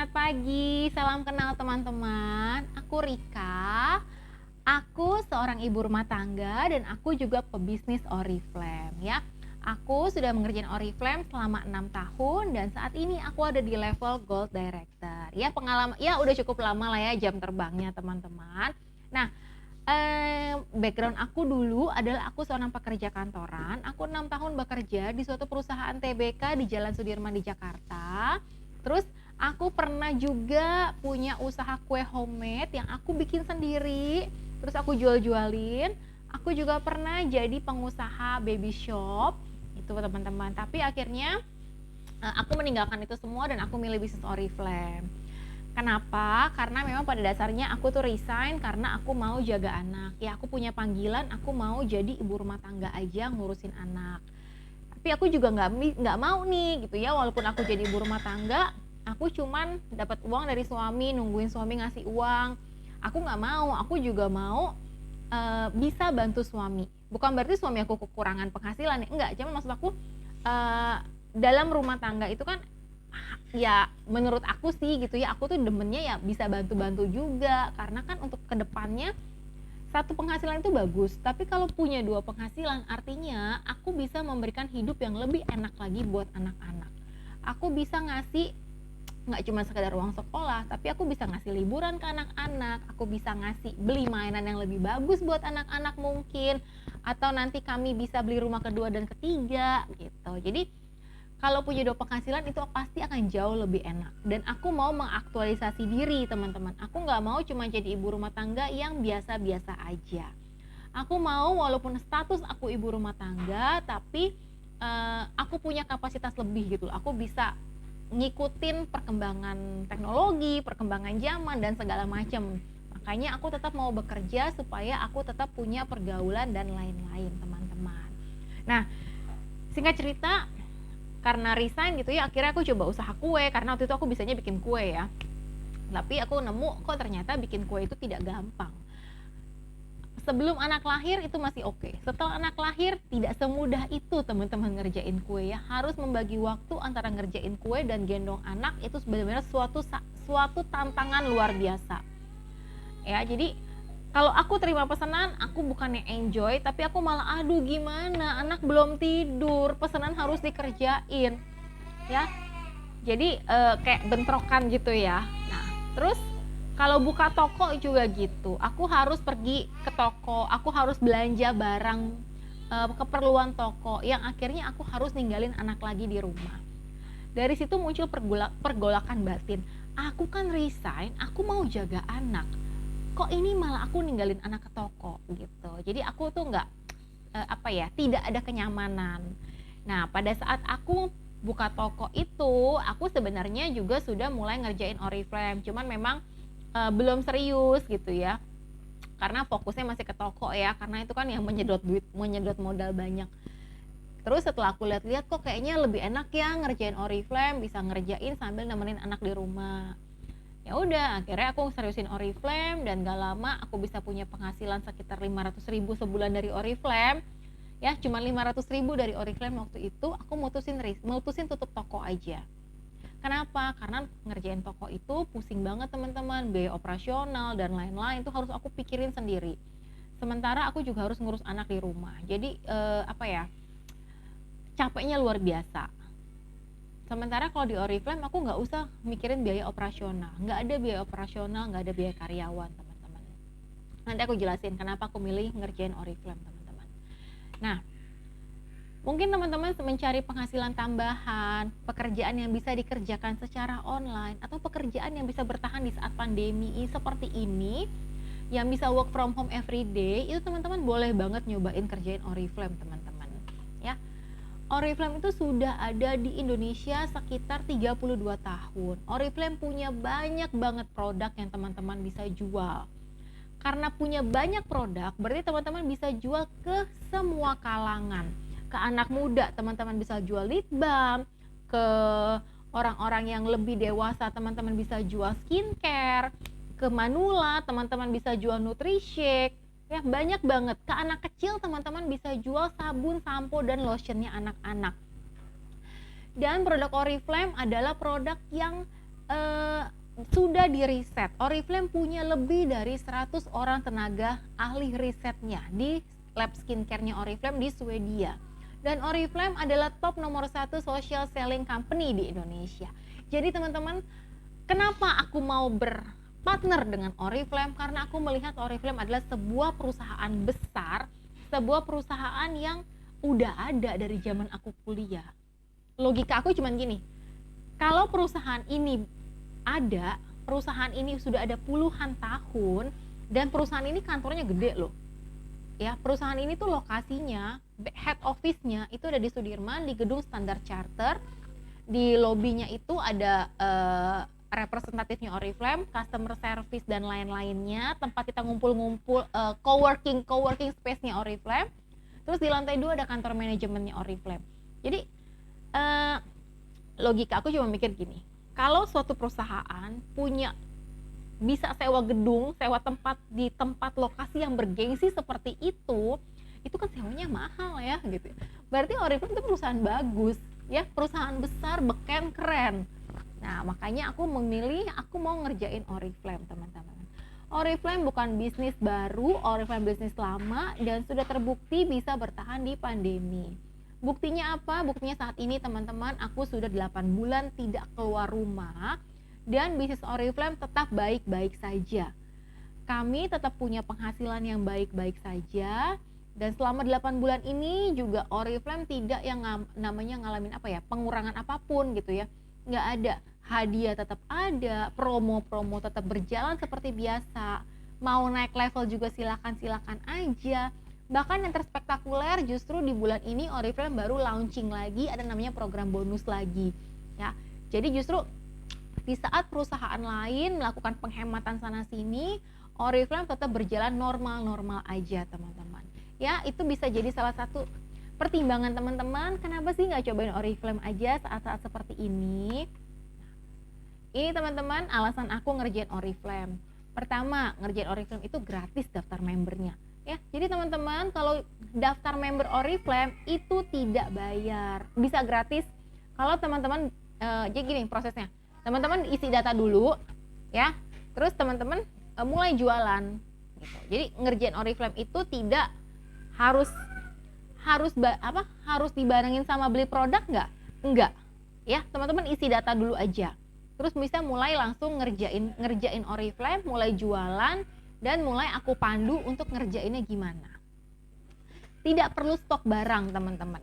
selamat pagi, salam kenal teman-teman. Aku Rika, aku seorang ibu rumah tangga dan aku juga pebisnis Oriflame ya. Aku sudah mengerjakan Oriflame selama 6 tahun dan saat ini aku ada di level Gold Director. Ya pengalaman, ya udah cukup lama lah ya jam terbangnya teman-teman. Nah, background aku dulu adalah aku seorang pekerja kantoran. Aku 6 tahun bekerja di suatu perusahaan TBK di Jalan Sudirman di Jakarta. Terus aku pernah juga punya usaha kue homemade yang aku bikin sendiri, terus aku jual-jualin. Aku juga pernah jadi pengusaha baby shop, itu teman-teman. Tapi akhirnya aku meninggalkan itu semua dan aku milih bisnis Oriflame. Kenapa? Karena memang pada dasarnya aku tuh resign karena aku mau jaga anak. Ya aku punya panggilan, aku mau jadi ibu rumah tangga aja ngurusin anak. Tapi aku juga nggak mau nih gitu ya, walaupun aku jadi ibu rumah tangga, aku cuman dapat uang dari suami, nungguin suami ngasih uang. Aku nggak mau, aku juga mau bisa bantu suami. Bukan berarti suami aku kekurangan penghasilan ya, enggak. Cuma maksud aku dalam rumah tangga itu kan ya menurut aku sih gitu ya, aku tuh demennya ya bisa bantu-bantu juga, karena kan untuk kedepannya satu penghasilan itu bagus, tapi kalau punya dua penghasilan artinya aku bisa memberikan hidup yang lebih enak lagi buat anak-anak. Aku bisa ngasih nggak cuma sekedar uang sekolah, tapi aku bisa ngasih liburan ke anak-anak, aku bisa ngasih beli mainan yang lebih bagus buat anak-anak mungkin, atau nanti kami bisa beli rumah kedua dan ketiga gitu. Jadi kalau punya dua penghasilan itu pasti akan jauh lebih enak. Dan aku mau mengaktualisasi diri teman-teman. Aku nggak mau cuma jadi ibu rumah tangga yang biasa-biasa aja. Aku mau walaupun status aku ibu rumah tangga, tapi aku punya kapasitas lebih gitu. Aku bisa ngikutin perkembangan teknologi, perkembangan zaman dan segala macam. Makanya aku tetap mau bekerja supaya aku tetap punya pergaulan dan lain-lain teman-teman. Nah, singkat cerita, karena resign gitu ya, akhirnya aku coba usaha kue, karena waktu itu aku bisanya bikin kue ya. Tapi aku nemu kok ternyata bikin kue itu tidak gampang. Sebelum anak lahir itu masih oke. Setelah anak lahir tidak semudah itu teman-teman ngerjain kue ya. Harus membagi waktu antara ngerjain kue dan gendong anak, itu sebenarnya suatu tantangan luar biasa. Ya, jadi kalau aku terima pesanan, aku bukannya enjoy, tapi aku malah aduh gimana, anak belum tidur, pesanan harus dikerjain, ya. Jadi kayak bentrokan gitu ya. Nah, terus kalau buka toko juga gitu, aku harus pergi ke toko, aku harus belanja barang keperluan toko, yang akhirnya aku harus ninggalin anak lagi di rumah. Dari situ muncul pergolakan batin. Aku kan resign, aku mau jaga anak, kok ini malah aku ninggalin anak ke toko gitu. Jadi aku tuh nggak tidak ada kenyamanan. Nah, pada saat aku buka toko itu, aku sebenarnya juga sudah mulai ngerjain Oriflame, cuman memang belum serius gitu ya, karena fokusnya masih ke toko ya, karena itu kan yang menyedot duit, menyedot modal banyak. Terus setelah aku lihat-lihat kok kayaknya lebih enak ya ngerjain Oriflame, bisa ngerjain sambil nemenin anak di rumah. Ya udah, akhirnya aku seriusin Oriflame dan gak lama aku bisa punya penghasilan sekitar 500.000 sebulan dari Oriflame. Ya, cuma 500.000 dari Oriflame waktu itu, aku mutusin tutup toko aja. Kenapa? Karena ngerjain toko itu pusing banget teman-teman, biaya operasional dan lain-lain itu harus aku pikirin sendiri. Sementara aku juga harus ngurus anak di rumah. Jadi capeknya luar biasa. Sementara kalau di Oriflame aku nggak usah mikirin biaya operasional, nggak ada biaya operasional, nggak ada biaya karyawan teman-teman. Nanti aku jelasin kenapa aku milih ngerjain Oriflame teman-teman. Nah, mungkin teman-teman mencari penghasilan tambahan, pekerjaan yang bisa dikerjakan secara online, atau pekerjaan yang bisa bertahan di saat pandemi seperti ini, yang bisa work from home every day, itu teman-teman boleh banget nyobain kerjain Oriflame teman-teman ya. Oriflame itu sudah ada di Indonesia sekitar 32 tahun. Oriflame punya banyak banget produk yang teman-teman bisa jual. Karena punya banyak produk, berarti teman-teman bisa jual ke semua kalangan. Ke anak muda, teman-teman bisa jual lip balm. Ke orang-orang yang lebih dewasa, teman-teman bisa jual skincare. Ke manula, teman-teman bisa jual nutrishake. Ya, banyak banget. Ke anak kecil teman-teman bisa jual sabun, sampo, dan lotionnya anak-anak. Dan produk Oriflame adalah produk yang sudah di-riset. Oriflame punya lebih dari 100 orang tenaga ahli risetnya di lab skincare-nya Oriflame di Swedia. Dan Oriflame adalah top nomor 1 social selling company di Indonesia. Jadi teman-teman, kenapa aku mau berpartner dengan Oriflame? Karena aku melihat Oriflame adalah sebuah perusahaan besar, sebuah perusahaan yang udah ada dari zaman aku kuliah. Logika aku cuman gini, kalau perusahaan ini ada, perusahaan ini sudah ada puluhan tahun, dan perusahaan ini kantornya gede loh. Ya, perusahaan ini tuh lokasinya, head office-nya itu ada di Sudirman, di gedung Standard Charter. Di lobbynya itu ada representatifnya Oriflame, customer service dan lain-lainnya, tempat kita ngumpul-ngumpul, coworking space-nya Oriflame. Terus di lantai 2 ada kantor manajemennya Oriflame. Jadi logika aku cuma mikir gini, kalau suatu perusahaan punya bisa sewa gedung, sewa tempat di tempat lokasi yang bergengsi seperti itu kan sewanya mahal ya gitu. Berarti Oriflame itu perusahaan bagus ya, perusahaan besar, beken, keren. Nah, makanya aku memilih, aku mau ngerjain Oriflame, teman-teman. Oriflame bukan bisnis baru, Oriflame bisnis lama dan sudah terbukti bisa bertahan di pandemi. Buktinya apa? Buktinya saat ini teman-teman, aku sudah 8 bulan tidak keluar rumah dan bisnis Oriflame tetap baik-baik saja. Kami tetap punya penghasilan yang baik-baik saja, dan selama 8 bulan ini juga Oriflame tidak yang namanya ngalamin pengurangan apapun gitu ya. Nggak ada, hadiah tetap ada, promo-promo tetap berjalan seperti biasa. Mau naik level juga silakan aja. Bahkan yang terspektakuler justru di bulan ini Oriflame baru launching lagi, ada namanya program bonus lagi ya. Jadi justru di saat perusahaan lain melakukan penghematan sana sini, Oriflame tetap berjalan normal-normal aja teman-teman ya. Itu bisa jadi salah satu pertimbangan teman-teman, kenapa sih nggak cobain Oriflame aja saat-saat seperti ini. Ini teman-teman alasan aku ngerjain Oriflame. Pertama, ngerjain Oriflame itu gratis daftar membernya ya. Jadi teman-teman, kalau daftar member Oriflame itu tidak bayar, bisa gratis. Kalau teman-teman jadi gini prosesnya, teman-teman isi data dulu ya, terus teman-teman mulai jualan gitu. Jadi ngerjain Oriflame itu tidak harus dibarengin sama beli produk, enggak ya. Teman-teman isi data dulu aja, terus bisa mulai langsung ngerjain Oriflame, mulai jualan, dan mulai aku pandu untuk ngerjainnya gimana. Tidak perlu stok barang teman-teman,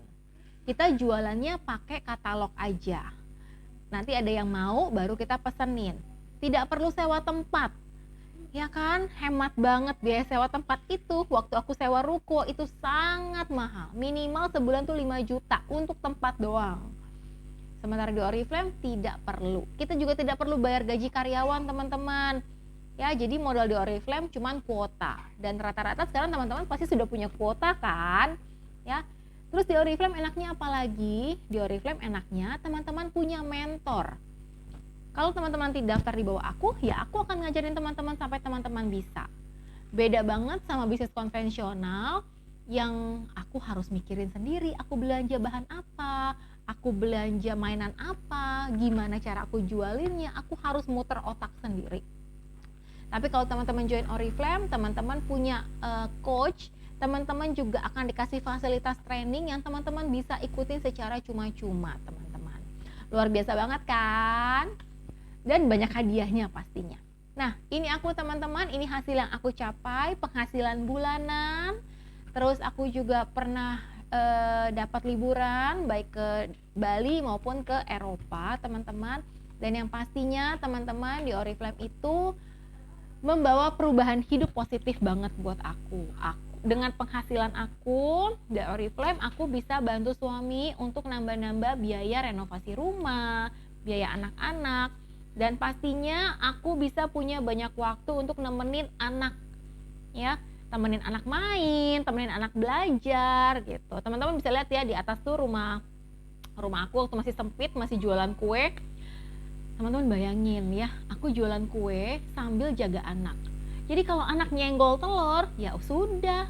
kita jualannya pakai katalog aja. Nanti ada yang mau baru kita pesenin. Tidak perlu sewa tempat ya kan, hemat banget. Biaya sewa tempat itu, waktu aku sewa ruko itu sangat mahal, minimal sebulan tuh 5 juta untuk tempat doang. Sementara di Oriflame tidak perlu, kita juga tidak perlu bayar gaji karyawan teman-teman ya. Jadi modal di Oriflame cuman kuota, dan rata-rata sekarang teman-teman pasti sudah punya kuota kan ya. Terus di Oriflame enaknya apa lagi? Di Oriflame enaknya teman-teman punya mentor. Kalau teman-teman tidak daftar di bawah aku, ya aku akan ngajarin teman-teman sampai teman-teman bisa. Beda banget sama bisnis konvensional yang aku harus mikirin sendiri, aku belanja bahan apa, aku belanja mainan apa, gimana cara aku jualinnya, aku harus muter otak sendiri. Tapi kalau teman-teman join Oriflame, teman-teman punya coach, teman-teman juga akan dikasih fasilitas training yang teman-teman bisa ikutin secara cuma-cuma teman-teman. Luar biasa banget kan? Dan banyak hadiahnya pastinya. Nah, ini aku teman-teman, ini hasil yang aku capai, penghasilan bulanan. Terus aku juga pernah dapat liburan baik ke Bali maupun ke Eropa teman-teman. Dan yang pastinya teman-teman di Oriflame itu membawa perubahan hidup positif banget buat aku. Dengan penghasilan aku di Oriflame, aku bisa bantu suami untuk nambah-nambah biaya renovasi rumah, biaya anak-anak, dan pastinya aku bisa punya banyak waktu untuk nemenin anak ya, temenin anak main, temenin anak belajar gitu. Teman-teman bisa lihat ya, di atas tuh rumah aku waktu masih sempit, masih jualan kue. Teman-teman bayangin ya, aku jualan kue sambil jaga anak. Jadi kalau anak nyenggol telur, ya sudah,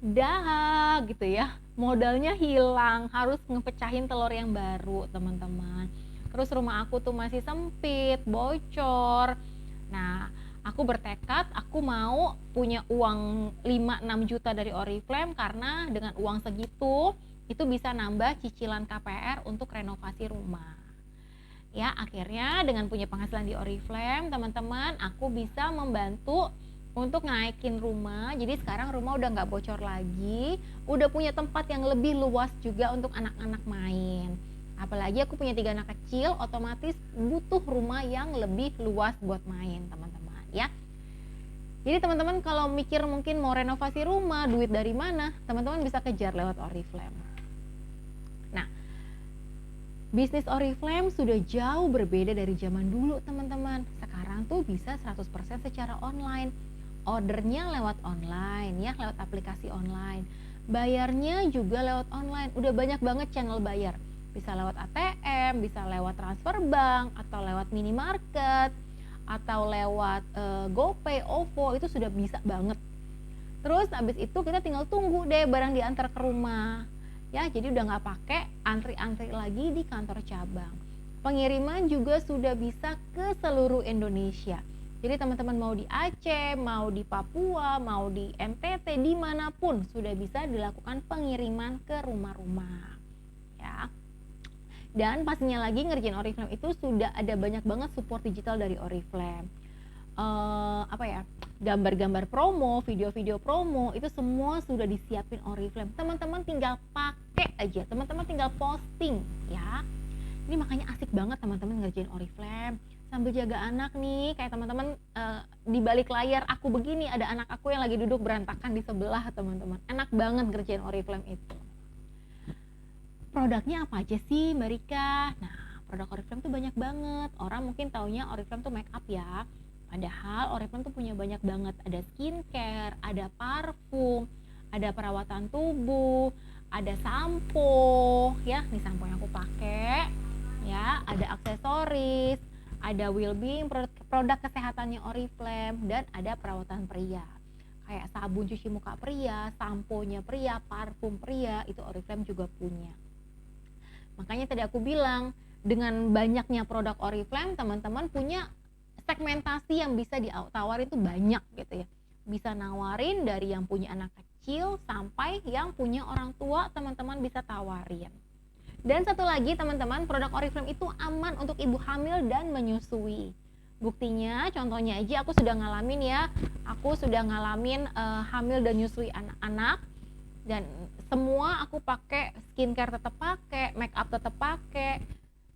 dah gitu ya, modalnya hilang, harus ngepecahin telur yang baru teman-teman. terus rumah aku tuh masih sempit, bocor. Nah, aku bertekad aku mau punya uang 5-6 juta dari Oriflame, karena dengan uang segitu itu bisa nambah cicilan KPR untuk renovasi rumah. Ya, akhirnya dengan punya penghasilan di Oriflame, teman-teman, aku bisa membantu untuk naikin rumah. Jadi sekarang rumah udah nggak bocor lagi, udah punya tempat yang lebih luas juga untuk anak-anak main. Apalagi aku punya 3 anak kecil, otomatis butuh rumah yang lebih luas buat main, teman-teman, ya. Jadi teman-teman kalau mikir mungkin mau renovasi rumah, duit dari mana? Teman-teman bisa kejar lewat Oriflame. Nah, bisnis Oriflame sudah jauh berbeda dari zaman dulu, teman-teman. Sekarang tuh bisa 100% secara online. Ordernya lewat online, ya, lewat aplikasi online. Bayarnya juga lewat online. Udah banyak banget channel bayar. Bisa lewat ATM, bisa lewat transfer bank, atau lewat minimarket, atau lewat GoPay, OVO, itu sudah bisa banget. Terus habis itu kita tinggal tunggu deh barang diantar ke rumah. Ya, jadi udah nggak pakai antri-antri lagi di kantor cabang. Pengiriman juga sudah bisa ke seluruh Indonesia. Jadi teman-teman mau di Aceh, mau di Papua, mau di NTT, dimanapun sudah bisa dilakukan pengiriman ke rumah-rumah. Ya. Dan pastinya lagi ngerjain Oriflame itu sudah ada banyak banget support digital dari Oriflame. Gambar-gambar promo, video-video promo, itu semua sudah disiapin Oriflame. Teman-teman tinggal pakai aja, teman-teman tinggal posting, ya. Ini makanya asik banget teman-teman ngerjain Oriflame sambil jaga anak nih. Kayak teman-teman di balik layar aku begini, ada anak aku yang lagi duduk berantakan di sebelah, teman-teman. Enak banget ngerjain Oriflame itu. Produknya apa aja sih, Mbak Rika? Nah, produk Oriflame tuh banyak banget. Orang mungkin taunya Oriflame tuh make up, ya. Padahal Oriflame tuh punya banyak banget. Ada skincare, ada parfum, ada perawatan tubuh, ada sampo, ya. Ini sampo yang aku pakai, ya. Ada aksesoris, ada well-being, produk kesehatannya Oriflame, dan ada perawatan pria. Kayak sabun cuci muka pria, samponya pria, parfum pria, itu Oriflame juga punya. Makanya tadi aku bilang, dengan banyaknya produk Oriflame, teman-teman punya segmentasi yang bisa ditawarin tuh banyak gitu ya. Bisa nawarin dari yang punya anak kecil sampai yang punya orang tua, teman-teman bisa tawarin. Dan satu lagi teman-teman, produk Oriflame itu aman untuk ibu hamil dan menyusui. Buktinya, contohnya aja aku sudah ngalamin, ya. Aku sudah ngalamin hamil dan nyusui anak-anak. Dan semua aku pakai, skincare tetap pakai, make up tetap pakai.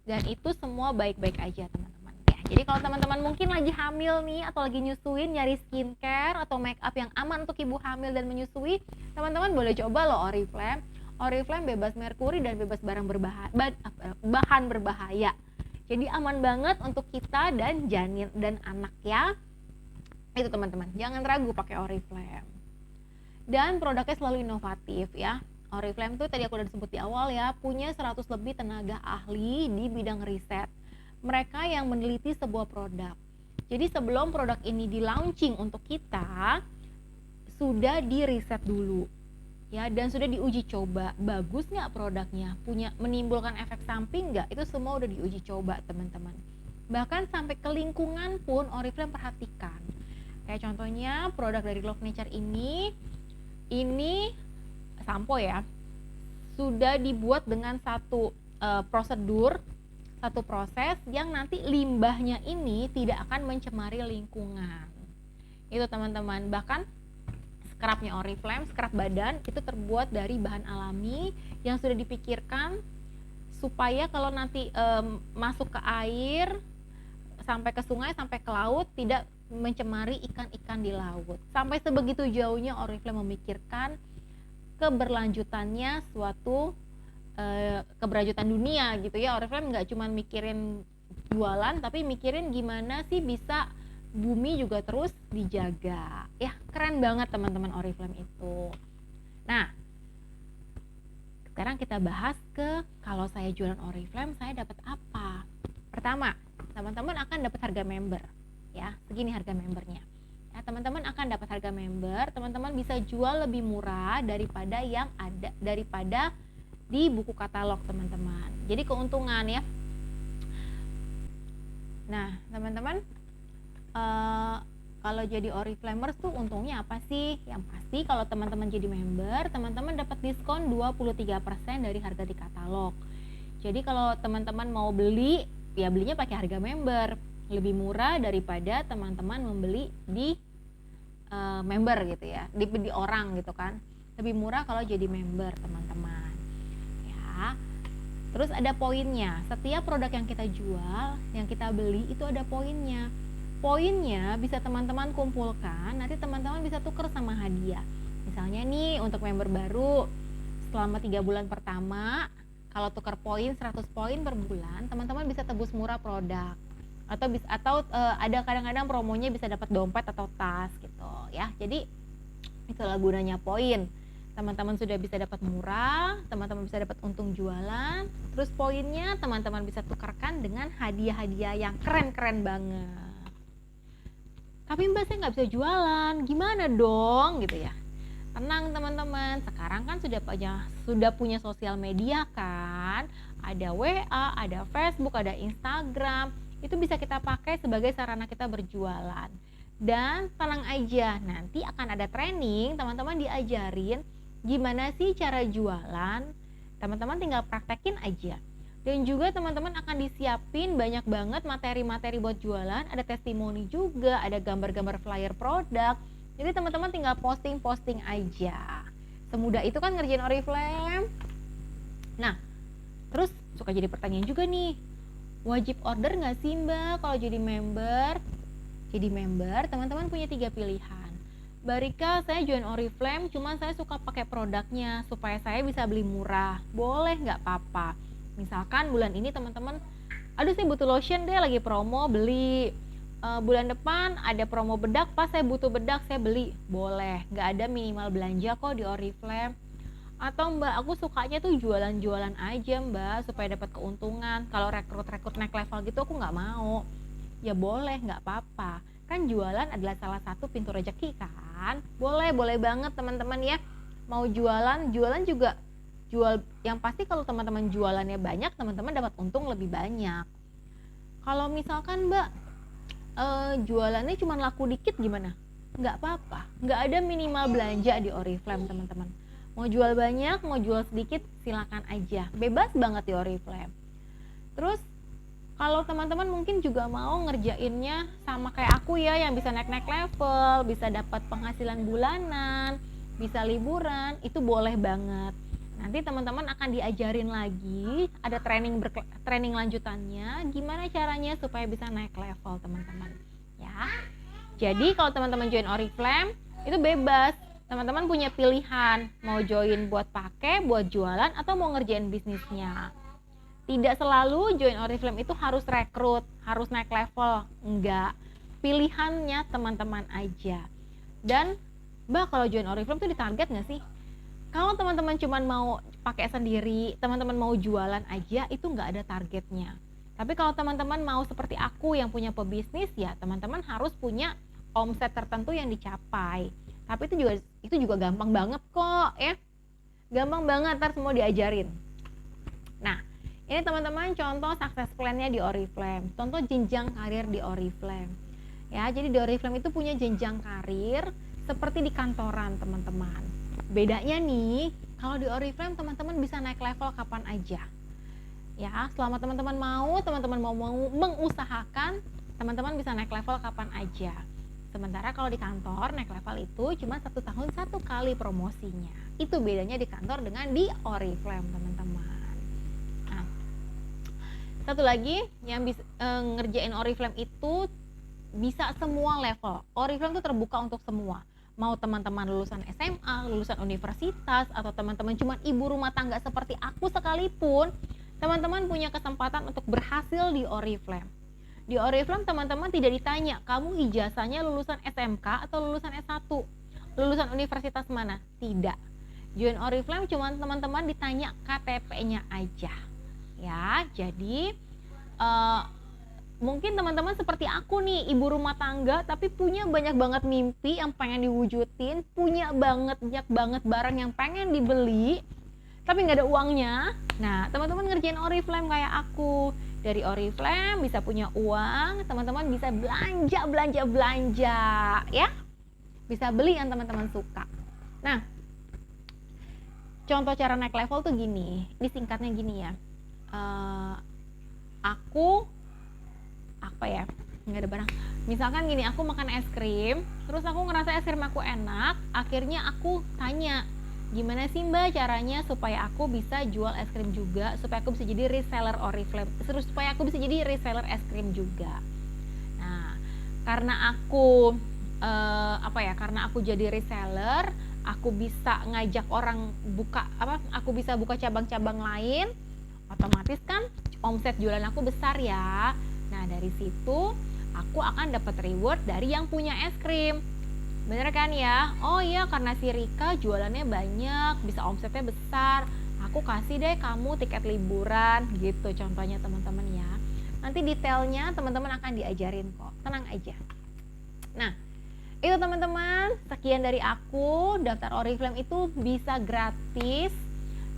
Dan itu semua baik-baik aja, teman-teman. Jadi kalau teman-teman mungkin lagi hamil nih atau lagi nyusuin, nyari skincare atau make up yang aman untuk ibu hamil dan menyusui, teman-teman boleh coba loh Oriflame. Oriflame bebas merkuri dan bebas bahan berbahaya. Jadi aman banget untuk kita dan janin dan anak, ya. Itu teman-teman, jangan ragu pakai Oriflame. Dan produknya selalu inovatif, ya. Oriflame tuh tadi aku udah sebut di awal, ya, punya 100 lebih tenaga ahli di bidang riset. Mereka yang meneliti sebuah produk. Jadi sebelum produk ini di launching untuk kita, sudah di riset dulu, ya, dan sudah diuji coba. Bagus nggak produknya? Punya menimbulkan efek samping nggak? Itu semua udah diuji coba, teman-teman. Bahkan sampai ke lingkungan pun Oriflame perhatikan. Kayak contohnya produk dari Love Nature ini sampo, ya, sudah dibuat dengan satu prosedur, satu proses yang nanti limbahnya ini tidak akan mencemari lingkungan. Itu teman-teman. Bahkan scrubnya Oriflame, scrub badan, itu terbuat dari bahan alami yang sudah dipikirkan supaya kalau nanti masuk ke air, sampai ke sungai, sampai ke laut, tidak mencemari ikan-ikan di laut. Sampai sebegitu jauhnya Oriflame memikirkan keberlanjutannya suatu keberlanjutan dunia gitu, ya. Oriflame nggak cuma mikirin jualan, tapi mikirin gimana sih bisa bumi juga terus dijaga, ya. Keren banget teman-teman Oriflame itu. Nah, sekarang kita bahas ke kalau saya jualan Oriflame saya dapat apa. Pertama, teman-teman akan dapat harga member, ya. Segini harga membernya. Ya, teman-teman akan dapat harga member, teman-teman bisa jual lebih murah daripada di buku katalog, teman-teman. Jadi keuntungan, ya. Nah, teman-teman, kalau jadi Oriflamers tuh untungnya apa sih? Yang pasti kalau teman-teman jadi member, teman-teman dapat diskon 23% dari harga di katalog. Jadi kalau teman-teman mau beli, ya belinya pakai harga member, lebih murah daripada teman-teman membeli di member gitu ya, di orang gitu kan. Lebih murah kalau jadi member, teman-teman. Ya. Terus ada poinnya. Setiap produk yang kita jual, yang kita beli itu ada poinnya. Poinnya bisa teman-teman kumpulkan, nanti teman-teman bisa tuker sama hadiah. Misalnya nih untuk member baru, selama 3 bulan pertama, kalau tukar poin 100 poin per bulan, teman-teman bisa tebus murah produk. Atau ada kadang-kadang promonya bisa dapat dompet atau tas gitu ya. Jadi itulah gunanya poin. Teman-teman sudah bisa dapat murah, teman-teman bisa dapat untung jualan, terus poinnya teman-teman bisa tukarkan dengan hadiah-hadiah yang keren-keren banget. Tapi Mbak, saya nggak bisa jualan, gimana dong gitu ya. Tenang teman-teman, sekarang kan sudah punya sosial media kan, ada WA, ada Facebook, ada Instagram, itu bisa kita pakai sebagai sarana kita berjualan. Dan tenang aja, nanti akan ada training, teman-teman diajarin gimana sih cara jualan, teman-teman tinggal praktekin aja. Dan juga teman-teman akan disiapin banyak banget materi-materi buat jualan, ada testimoni juga, ada gambar-gambar flyer produk. Jadi teman-teman tinggal posting-posting aja. Semudah itu kan ngerjain Oriflame. Nah, terus suka jadi pertanyaan juga nih, wajib order nggak sih Mbak kalau jadi member? Jadi member, teman-teman punya 3 pilihan. Mbak Rika, saya join Oriflame, cuma saya suka pakai produknya supaya saya bisa beli murah. Boleh nggak apa-apa. Misalkan bulan ini teman-teman, aduh saya butuh lotion deh, lagi promo, beli. Bulan depan ada promo bedak, pas saya butuh bedak saya beli. Boleh, nggak ada minimal belanja kok di Oriflame. Atau Mbak, aku sukanya tuh jualan-jualan aja Mbak, supaya dapat keuntungan. Kalau rekrut naik level gitu aku nggak mau. Ya boleh, nggak apa-apa. Kan jualan adalah salah satu pintu rezeki kan. Boleh banget teman-teman ya. Mau jualan juga jual, yang pasti kalau teman-teman jualannya banyak, teman-teman dapat untung lebih banyak. Kalau misalkan Mbak jualannya cuma laku dikit gimana? Nggak apa-apa, nggak ada minimal belanja di Oriflame teman-teman. Mau jual banyak, mau jual sedikit, silakan aja, bebas banget di Oriflame. Terus kalau teman-teman mungkin juga mau ngerjainnya sama kayak aku ya, yang bisa naik level, bisa dapat penghasilan bulanan, bisa liburan, itu boleh banget. Nanti teman-teman akan diajarin lagi, ada training lanjutannya, gimana caranya supaya bisa naik level teman-teman ya. Jadi kalau teman-teman join Oriflame itu bebas, teman-teman punya pilihan mau join buat pakai, buat jualan, atau mau ngerjain bisnisnya. Tidak selalu join Oriflame itu harus rekrut, harus naik level, enggak. Pilihannya teman-teman aja. Dan Mbak, kalau join Oriflame tuh ditarget nggak sih? Kalau teman-teman cuma mau pakai sendiri, teman-teman mau jualan aja, itu nggak ada targetnya. Tapi kalau teman-teman mau seperti aku yang punya pebisnis, ya teman-teman harus punya omset tertentu yang dicapai. Tapi itu juga gampang banget kok ya. Gampang banget, ntar semua diajarin. Nah, ini teman-teman contoh sukses plan-nya di Oriflame. Contoh jenjang karir di Oriflame. Ya, jadi di Oriflame itu punya jenjang karir seperti di kantoran, teman-teman. Bedanya nih, kalau di Oriflame teman-teman bisa naik level kapan aja. Ya, selama teman-teman mau mengusahakan, teman-teman bisa naik level kapan aja. Sementara kalau di kantor naik level itu cuma 1 tahun 1 kali promosinya. Itu bedanya di kantor dengan di Oriflame, teman-teman. Nah, satu lagi yang bisa ngerjain Oriflame itu bisa semua level. Oriflame itu terbuka untuk semua. Mau teman-teman lulusan SMA, lulusan universitas, atau teman-teman cuma ibu rumah tangga seperti aku sekalipun, teman-teman punya kesempatan untuk berhasil di Oriflame. Di Oriflame teman-teman tidak ditanya, kamu ijazahnya lulusan SMK atau lulusan S1, lulusan universitas mana? Tidak. Join Oriflame cuma teman-teman ditanya KTP-nya aja. Ya, jadi mungkin teman-teman seperti aku nih, ibu rumah tangga tapi punya banyak banget mimpi yang pengen diwujudin, punya banyak banget barang yang pengen dibeli tapi nggak ada uangnya. Nah, teman-teman ngerjain Oriflame kayak aku. Dari Oriflame bisa punya uang, teman-teman bisa belanja ya. Bisa beli yang teman-teman suka. Nah, contoh cara naik level tuh gini, ini singkatnya gini ya. Aku apa ya, nggak ada barang. Misalkan gini, aku makan es krim, terus aku ngerasa es krim aku enak, akhirnya aku tanya, gimana sih Mbak caranya supaya aku bisa jual es krim juga, supaya aku bisa jadi reseller Oriflame, terus supaya aku bisa jadi reseller es krim juga. Nah, karena aku karena aku jadi reseller, aku bisa ngajak orang aku bisa buka cabang-cabang lain, otomatis kan omset jualan aku besar ya. Nah, dari situ aku akan dapat reward dari yang punya es krim. Bener kan ya? Oh iya, karena si Rika jualannya banyak, bisa omsetnya besar, aku kasih deh kamu tiket liburan gitu contohnya teman-teman ya. Nanti detailnya teman-teman akan diajarin kok, tenang aja. Nah, itu teman-teman, sekian dari aku. Daftar Oriflame itu bisa gratis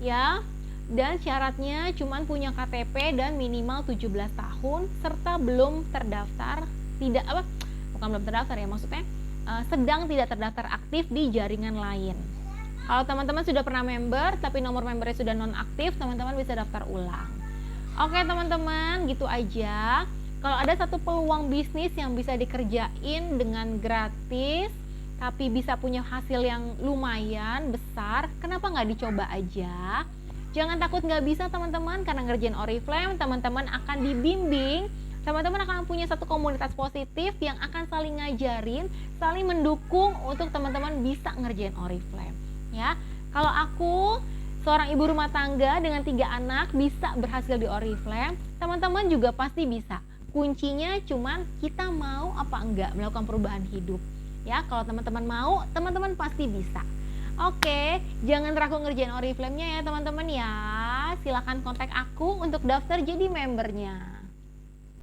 ya, dan syaratnya cuma punya KTP dan minimal 17 tahun serta belum terdaftar, bukan belum terdaftar ya, maksudnya sedang tidak terdaftar aktif di jaringan lain. Kalau teman-teman sudah pernah member tapi nomor membernya sudah nonaktif, teman-teman bisa daftar ulang. Oke teman-teman, gitu aja. Kalau ada satu peluang bisnis yang bisa dikerjain dengan gratis tapi bisa punya hasil yang lumayan besar, kenapa nggak dicoba aja? Jangan takut nggak bisa teman-teman, karena ngerjain Oriflame teman-teman akan dibimbing, teman-teman akan punya satu komunitas positif yang akan saling ngajarin, saling mendukung untuk teman-teman bisa ngerjain Oriflame ya. Kalau aku seorang ibu rumah tangga dengan 3 anak bisa berhasil di Oriflame, teman-teman juga pasti bisa. Kuncinya cuman kita mau apa enggak melakukan perubahan hidup ya. Kalau teman-teman mau, teman-teman pasti bisa. Oke, jangan ragu ngerjain Oriflame-nya ya teman-teman ya. Silakan kontak aku untuk daftar jadi membernya.